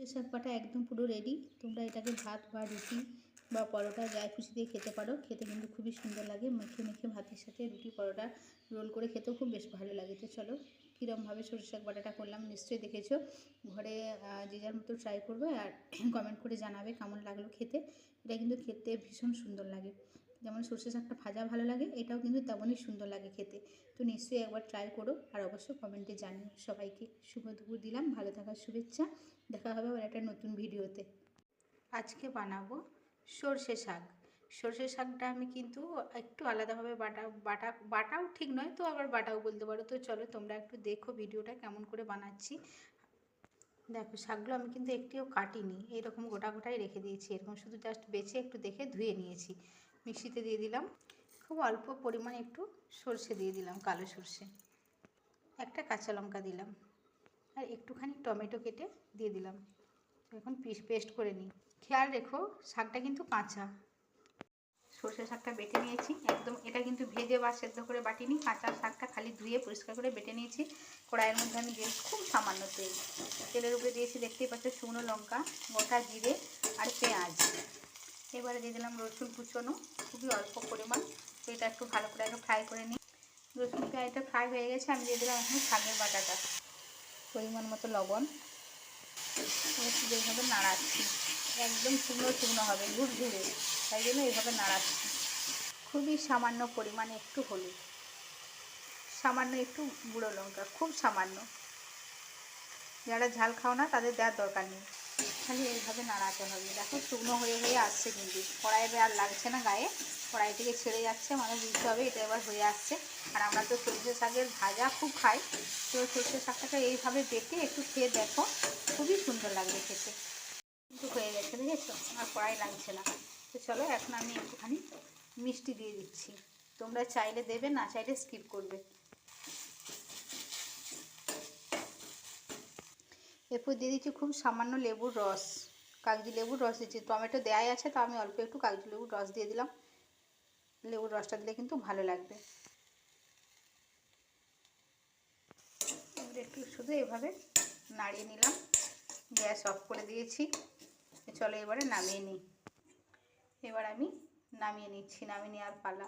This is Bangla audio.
শাক বাটা একদম পুরো রেডি। তোমরা এটাকে ভাত বা রুটি বা পরোটা যা খুশি দিয়ে খেতে পারো। খেতে কিন্তু খুবই সুন্দর লাগে। মেখে মেখে ভাতের সাথে রুটি পরোটা রোল করে খেতেও খুব বেশ ভালো লাগে। তো চলো কীরকমভাবে সরষে শাক বাটাটা করলাম নিশ্চয়ই দেখেছো। ঘরে যে যার মতো ট্রাই করবে আর কমেন্ট করে জানাবে কেমন লাগলো খেতে। এটা কিন্তু খেতে ভীষণ সুন্দর লাগে। যেমন সরষে শাকটা ভাজা ভালো লাগে, এটাও কিন্তু তেমনই সুন্দর লাগে খেতে। তো নিশ্চয়ই একবার ট্রাই করো আর অবশ্যই কমেন্টে জানিও। সবাইকে শুভ দুপুর দিলাম, ভালো থাকার শুভেচ্ছা। দেখা হবে আবার একটা নতুন ভিডিওতে। আজকে বানাবো সরষে শাক। সরষে শাকটা আমি কিন্তু একটু আলাদাভাবে বাটাও ঠিক নয়, তো আবার বাটাও বলতে পারো। তো চলো তোমরা একটু দেখো ভিডিওটা কেমন করে বানাচ্ছি। দেখো শাকগুলো আমি কিন্তু একটিও কাটিনি, এইরকম গোটা গোটাই রেখে দিয়েছি। এরকম শুধু জাস্ট বেছে একটু দেখে ধুয়ে নিয়েছি। মিক্সিতে দিয়ে দিলাম খুব অল্প পরিমাণে একটু সর্ষে দিয়ে দিলাম, কালো সর্ষে। একটা কাঁচা লঙ্কা দিলাম আর একটুখানি টমেটো কেটে দিয়ে দিলাম। এখন পেস্ট করে নিই। খেয়াল রেখো শাকটা কিন্তু কাঁচা। সর্ষে শাকটা বেটে নিয়েছি একদম। এটা কিন্তু ভেজে বা সেদ্ধ করে বাটিনি, কাঁচা শাকটা খালি ধুয়ে পরিষ্কার করে বেটে নিয়েছি। কড়াইয়ের মধ্যে আমি দিয়েছি খুব সামান্য তেল। তেলের উপরে দিয়েছি দেখতেই পাচ্ছ শুকনো লঙ্কা, গোটা জিরে আর পেঁয়াজ। এবারে দিয়ে দিলাম রসুন কুচনো, খুবই অল্প পরিমাণ। তো এটা একটু ভালো করে আগে ফ্রাই করে নিই। রসুন পেঁয়াজটা ফ্রাই হয়ে গেছে, আমি দিয়ে দিলাম এখন শাকের বাটাটা, পরিমাণ মতো লবণ। এইভাবে নাড়াচ্ছি, একদম শুকনো শুকনো হবে ঝুরঝুরে, তাই জন্য এইভাবে নাড়াচ্ছি। খুবই সামান্য পরিমাণে একটু হলুদ, সামান্য একটু গুঁড়ো লঙ্কা, খুব সামান্য। যারা ঝাল খাও না তাদের দেওয়ার দরকার নেই, খালি এইভাবে নাড়াতে হবে। দেখো শুকনো হয়ে হয়ে আসছে, কিন্তু কড়াইতে আর লাগছে না গায়ে, কড়াই থেকে ছেড়ে যাচ্ছে, মানে বুঝতে হবে এটা এবার হয়ে আসছে। আর আমরা তো সরষে শাকের ভাজা খুব খাই, তো সরষে শাকটাকে এইভাবে বেটে একটু খেয়ে দেখো, খুবই সুন্দর লাগবে খেতে। কিন্তু হয়ে গেছে দেখেছো, আর কড়াই লাগছে না। তো চলো এখন আমি একটুখানি মিষ্টি দিয়ে দিচ্ছি। তোমরা চাইলে দেবে, না চাইলে স্কিপ করবে। এরপর দিয়ে দিচ্ছি খুব সামান্য লেবুর রস, কাগজি লেবুর রস দিচ্ছি। টমেটো দেয়াই আছে, তো আমি অল্প একটু কাগজি লেবুর রস দিয়ে দিলাম। লেবুর রসটা দিলে কিন্তু ভালো লাগবে। একটু শুধু এভাবে নাড়িয়ে নিলাম, গ্যাস অফ করে দিয়েছি। চলো এবারে নামিয়ে নিই। এবার আমি নামিয়ে নিচ্ছি, নামিয়ে নেওয়ার পালা।